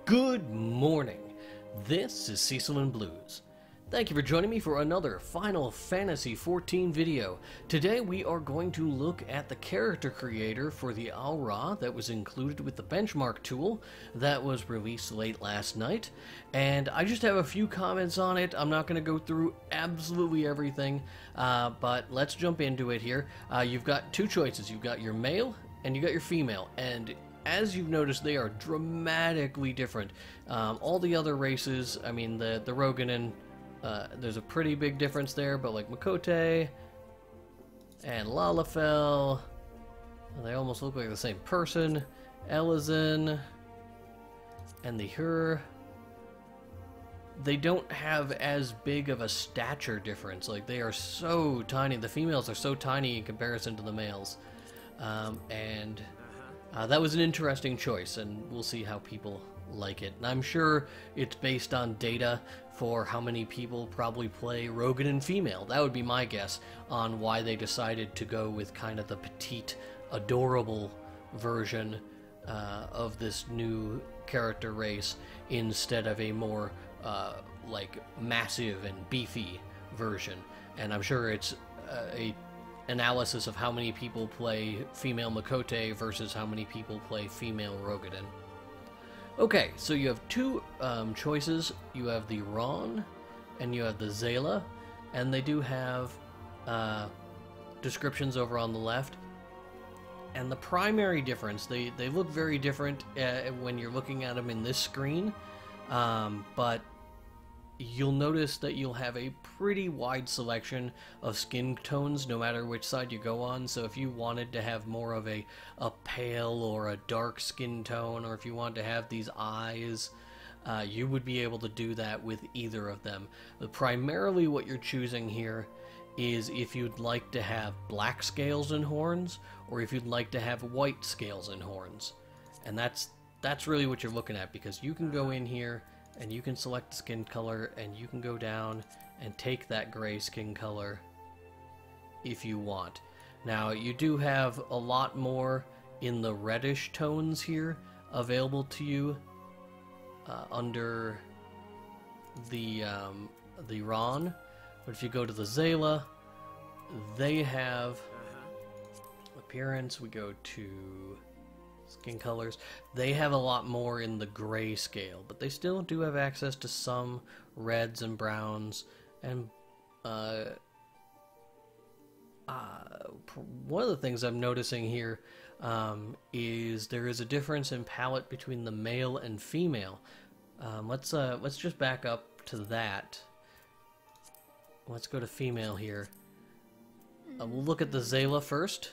Good morning. This is Cecil and Blues. Thank you for joining me for another Final Fantasy XIV video. Today we are going to look at the character creator for the Aura that was included with the benchmark tool that was released late last night. And I just have a few comments on it. I'm not going to go through absolutely everything, but let's jump into it here. You've got two choices. You've got your male and you got your female. And as you've noticed, they are dramatically different. All the other races, I mean, the Roganin, there's a pretty big difference there, but like Makote and Lalafell, they almost look like the same person. Elizin and the Hur, they don't have as big of a stature difference. Like, they are so tiny. The females are so tiny in comparison to the males. That was an interesting choice, and we'll see how people like it. And I'm sure it's based on data for how many people probably play Roganin female. That would be my guess on why they decided to go with kind of the petite, adorable version of this new character race instead of a more like massive and beefy version. And I'm sure it's a analysis of how many people play female Makote versus how many people play female Roganin. Okay, so you have two choices. You have the Ron and you have the Zayla, and they do have descriptions over on the left. And the primary difference, they look very different when you're looking at them in this screen, but you'll notice that you'll have a pretty wide selection of skin tones no matter which side you go on. So if you wanted to have more of a pale or a dark skin tone, or if you want to have these eyes, you would be able to do that with either of them. But primarily what you're choosing here is if you'd like to have black scales and horns, or if you'd like to have white scales and horns. And that's really what you're looking at, because you can go in here and you can select the skin color, and you can go down and take that gray skin color if you want. Now, you do have a lot more in the reddish tones here available to you under the Ron. But if you go to the Zayla, they have appearance. We go to skin colors. They have a lot more in the gray scale, but they still do have access to some reds and browns. And one of the things I'm noticing here is there is a difference in palette between the male and female. Let's just back up to that. Let's go to female here. We'll look at the Zayla first,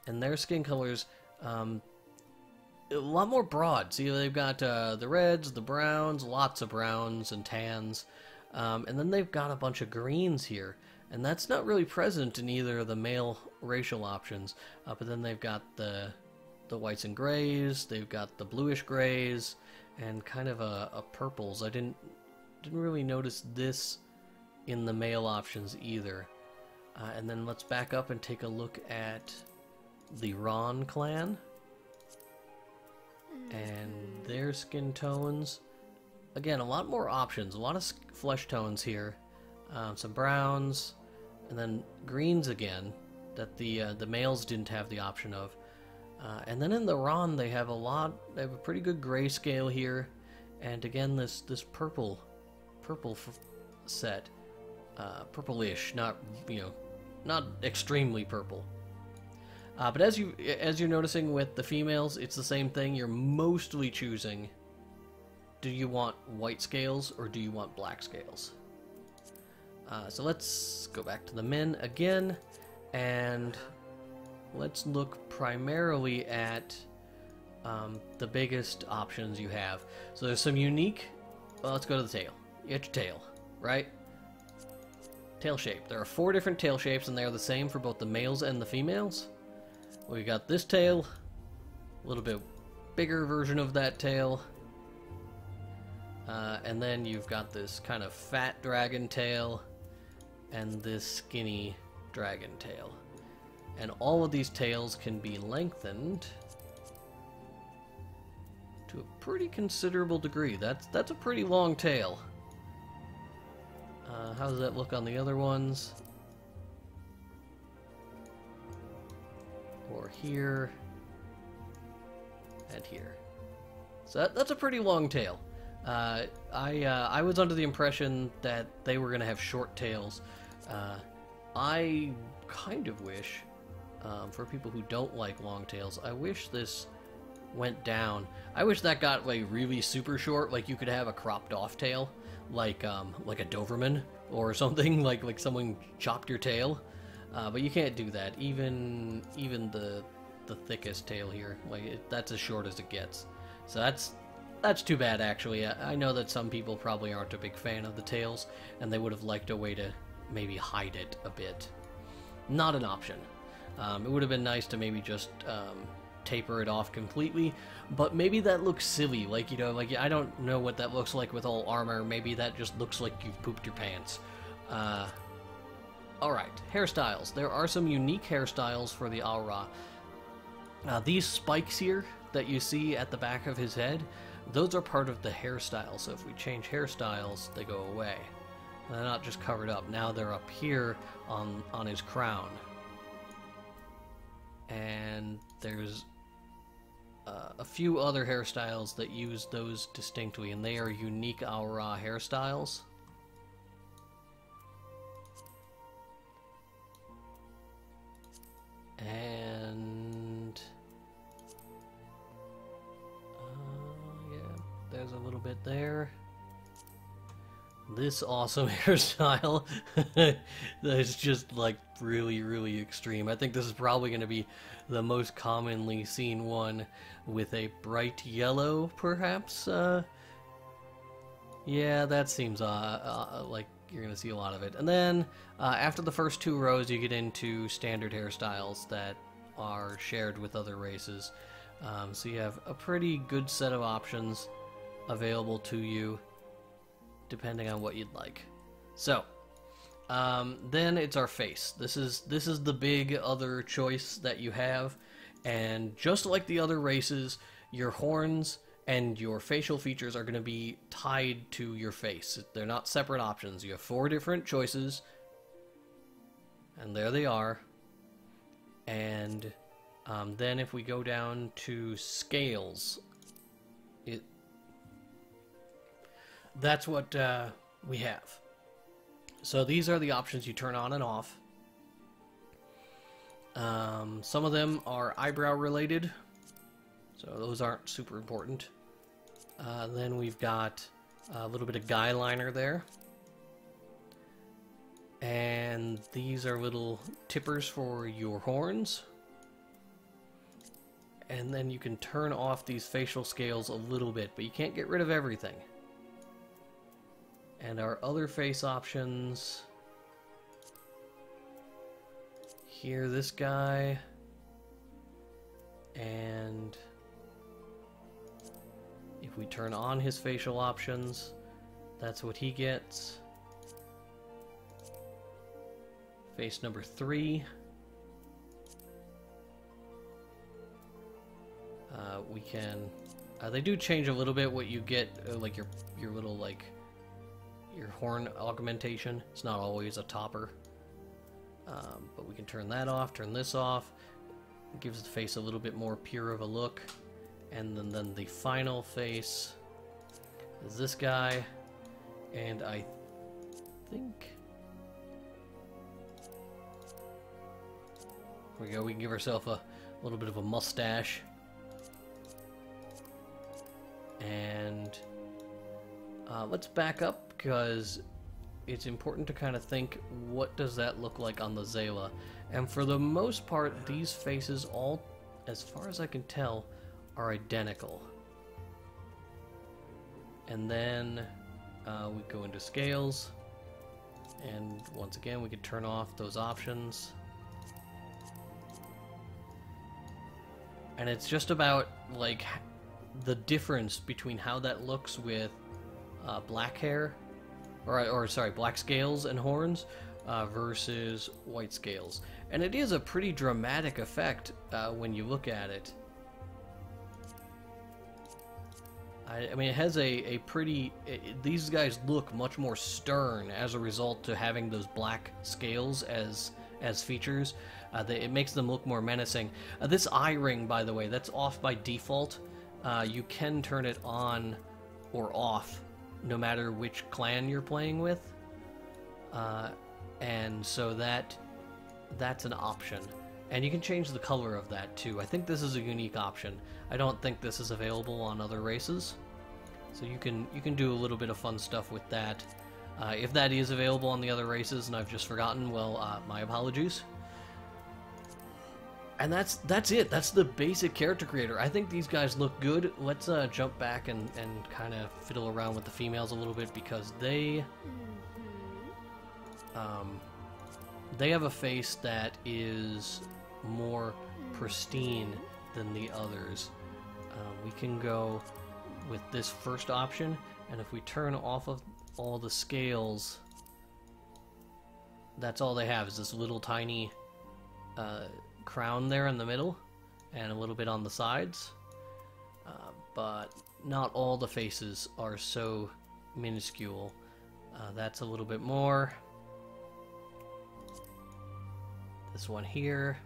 and their skin colors. A lot more broad. See, they've got the reds, the browns, lots of browns and tans, and then they've got a bunch of greens here, and that's not really present in either of the male racial options. But then they've got the whites and grays, they've got the bluish grays, and kind of a purples. I didn't really notice this in the male options either. And then let's back up and take a look at the Ron clan and their skin tones. Again, a lot more options, a lot of flesh tones here, some browns, and then greens again that the males didn't have the option of. And then in the Ron, they have a pretty good gray scale here, and again this purple set, purplish, not extremely purple. But as you're noticing with the females, it's the same thing. You're mostly choosing, do you want white scales or do you want black scales? So let's go back to the men again, and let's look primarily at the biggest options you have. So there's some unique. Well, let's go to the tail. You got your tail, right? Tail shape. There are 4 different tail shapes, and they are the same for both the males and the females. We got this tail, a little bit bigger version of that tail, and then you've got this kind of fat dragon tail and this skinny dragon tail. And all of these tails can be lengthened to to a pretty considerable degree. That's a pretty long tail. How does that look on the other ones? Or here, and here. So that's a pretty long tail. I was under the impression that they were going to have short tails. I kind of wish, for people who don't like long tails, I wish this went down. I wish that got like really super short, like you could have a cropped off tail, like a Doberman or something, like someone chopped your tail. But you can't do that. Even the thickest tail here, that's as short as it gets. So that's too bad, actually. I know that some people probably aren't a big fan of the tails, and they would have liked a way to maybe hide it a bit. Not an option. It would have been nice to maybe just taper it off completely, but maybe that looks silly. Like, you know, like I don't know what that looks like with all armor. Maybe that just looks like you've pooped your pants. Alright, hairstyles. There are some unique hairstyles for the Aura. These spikes here that you see at the back of his head, those are part of the hairstyle. So if we change hairstyles, they go away. They're not just covered up. Now they're up here on his crown. And there's a few other hairstyles that use those distinctly, and they are unique Aura hairstyles. And yeah, there's a little bit there. This awesome hairstyle that's just like really extreme. I think this is probably going to be the most commonly seen one, with a bright yellow, perhaps. Yeah, that seems like you're going to see a lot of it. And then after the first two rows, you get into standard hairstyles that are shared with other races. So you have a pretty good set of options available to you, depending on what you'd like. So, then it's our face. This is the big other choice that you have, and just like the other races, your horns and your facial features are going to be tied to your face. They're not separate options. You have 4 different choices, and there they are. And then if we go down to scales, that's what we have. So these are the options you turn on and off. Some of them are eyebrow related, so those aren't super important. Then we've got a little bit of guy liner there. And these are little tippers for your horns. And then you can turn off these facial scales a little bit, but you can't get rid of everything. And our other face options, here, this guy, and if we turn on his facial options, that's what he gets. Face number 3. We can, they do change a little bit what you get, like your little, like, your horn augmentation. It's not always a topper, but we can turn that off, turn this off. It gives the face a little bit more pure of a look. And then the final face is this guy, and I think there we go. We can give ourselves a little bit of a mustache, and let's back up, because it's important to kind of think, what does that look like on the Zayla? And for the most part, these faces all, as far as I can tell, are identical. And then we go into scales, and once again we can turn off those options. And it's just about like the difference between how that looks with black hair, or sorry, black scales and horns versus white scales. And it is a pretty dramatic effect when you look at it. I mean, it has a pretty... these guys look much more stern as a result to having those black scales as features. It makes them look more menacing. This eye ring, by the way, that's off by default. You can turn it on or off no matter which clan you're playing with. And so that's an option. And you can change the color of that too. I think this is a unique option. I don't think this is available on other races. So you can do a little bit of fun stuff with that. If that is available on the other races and I've just forgotten, well, my apologies. And that's it. That's the basic character creator. I think these guys look good. Let's jump back and kind of fiddle around with the females a little bit, because they have a face that is more pristine than the others. We can go with this first option, and if we turn off of all the scales, that's all they have is this little tiny crown there in the middle and a little bit on the sides, but not all the faces are so minuscule. That's a little bit more. This one here,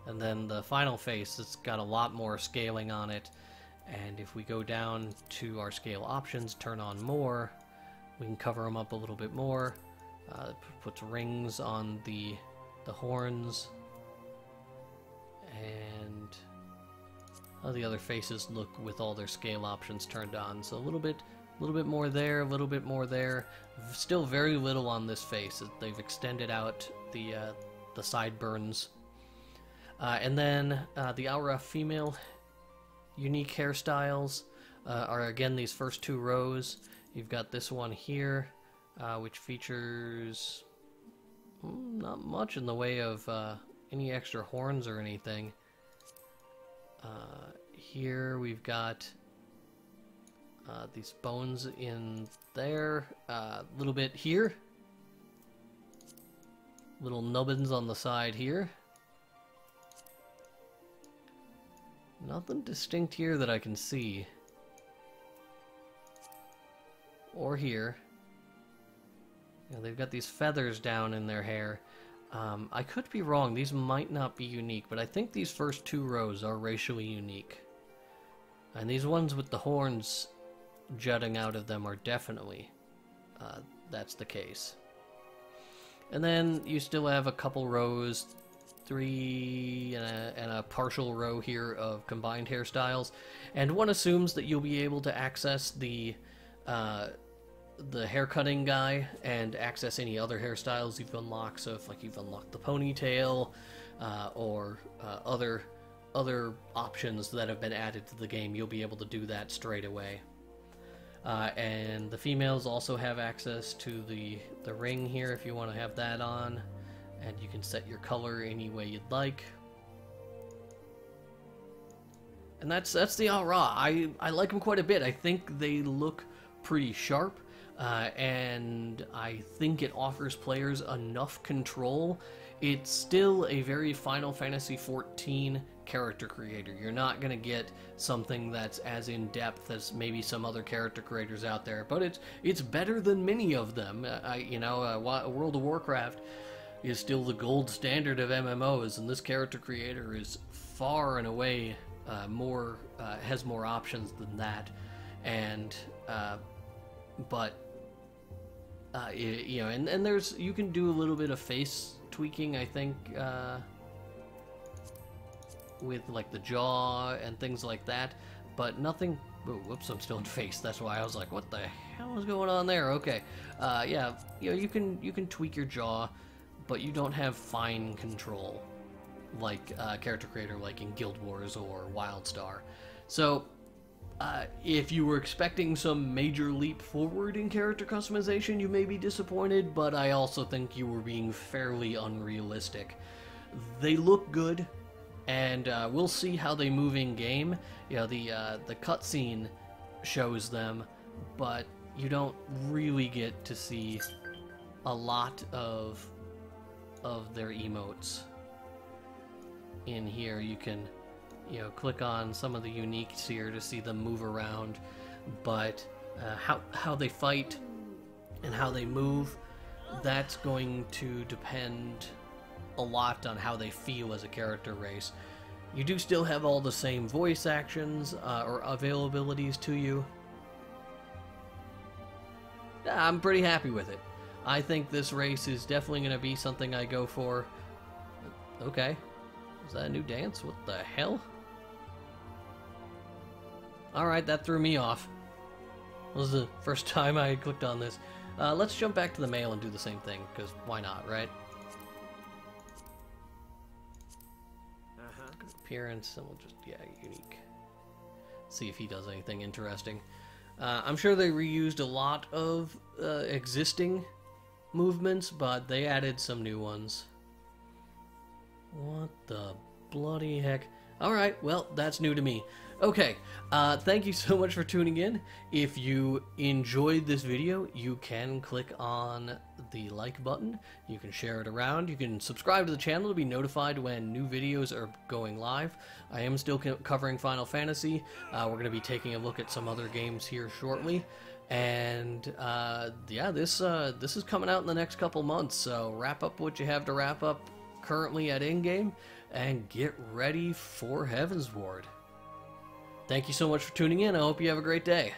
and then the final face, it's got a lot more scaling on it. And if we go down to our scale options, turn on more, we can cover them up a little bit more. Puts rings on the horns, and all the other faces look with all their scale options turned on. So a little bit more there, a little bit more there. Still very little on this face. They've extended out the sideburns, and then the Aura female unique hairstyles are again these first two rows. You've got this one here, which features not much in the way of any extra horns or anything. Here we've got these bones in there, a little bit here, little nubbins on the side here. Nothing distinct here that I can see. Or here. You know, they've got these feathers down in their hair. I could be wrong. These might not be unique, but I think these first two rows are racially unique. And these ones with the horns jutting out of them are definitely that's the case. And then you still have a couple rows, 3 and a partial row here of combined hairstyles, and one assumes that you'll be able to access the haircutting guy and access any other hairstyles you've unlocked. So if like you've unlocked the ponytail or other options that have been added to the game, you'll be able to do that straight away. And the females also have access to the ring here if you want to have that on. And you can set your color any way you'd like. And that's the Aura. I like them quite a bit. I think they look pretty sharp. And I think it offers players enough control. It's still a very Final Fantasy XIV character creator. You're not going to get something that's as in-depth as maybe some other character creators out there. But it's better than many of them. World of Warcraft is still the gold standard of MMOs, and this character creator is far and away has more options than that. And and there's, you can do a little bit of face tweaking, I think, with like the jaw and things like that, but nothing. Oh, whoops, I'm still in face. That's why I was like, what the hell is going on there? Okay, you can tweak your jaw, but you don't have fine control like character creator like in Guild Wars or WildStar. So if you were expecting some major leap forward in character customization, you may be disappointed, but I also think you were being fairly unrealistic. They look good, and we'll see how they move in game. You know, the cutscene shows them, but you don't really get to see a lot of their emotes in here. You click on some of the uniques here to see them move around, but how they fight and how they move, that's going to depend a lot on how they feel as a character race. You do still have all the same voice actions or availabilities to you. I'm pretty happy with it. I think this race is definitely going to be something I go for. Okay. Is that a new dance? What the hell? Alright, that threw me off. This was the first time I clicked on this. Let's jump back to the male and do the same thing, because why not, right? Good appearance, and we'll just, unique. See if he does anything interesting. I'm sure they reused a lot of existing movements, but they added some new ones. What the bloody heck? Alright, well, that's new to me. Okay, thank you so much for tuning in. If you enjoyed this video, you can click on the like button. You can share it around. You can subscribe to the channel to be notified when new videos are going live. I am still covering Final Fantasy. We're going to be taking a look at some other games here shortly. And this is coming out in the next couple months, so wrap up what you have to wrap up currently at in-game and get ready for Heavensward. Thank you so much for tuning in. I hope you have a great day.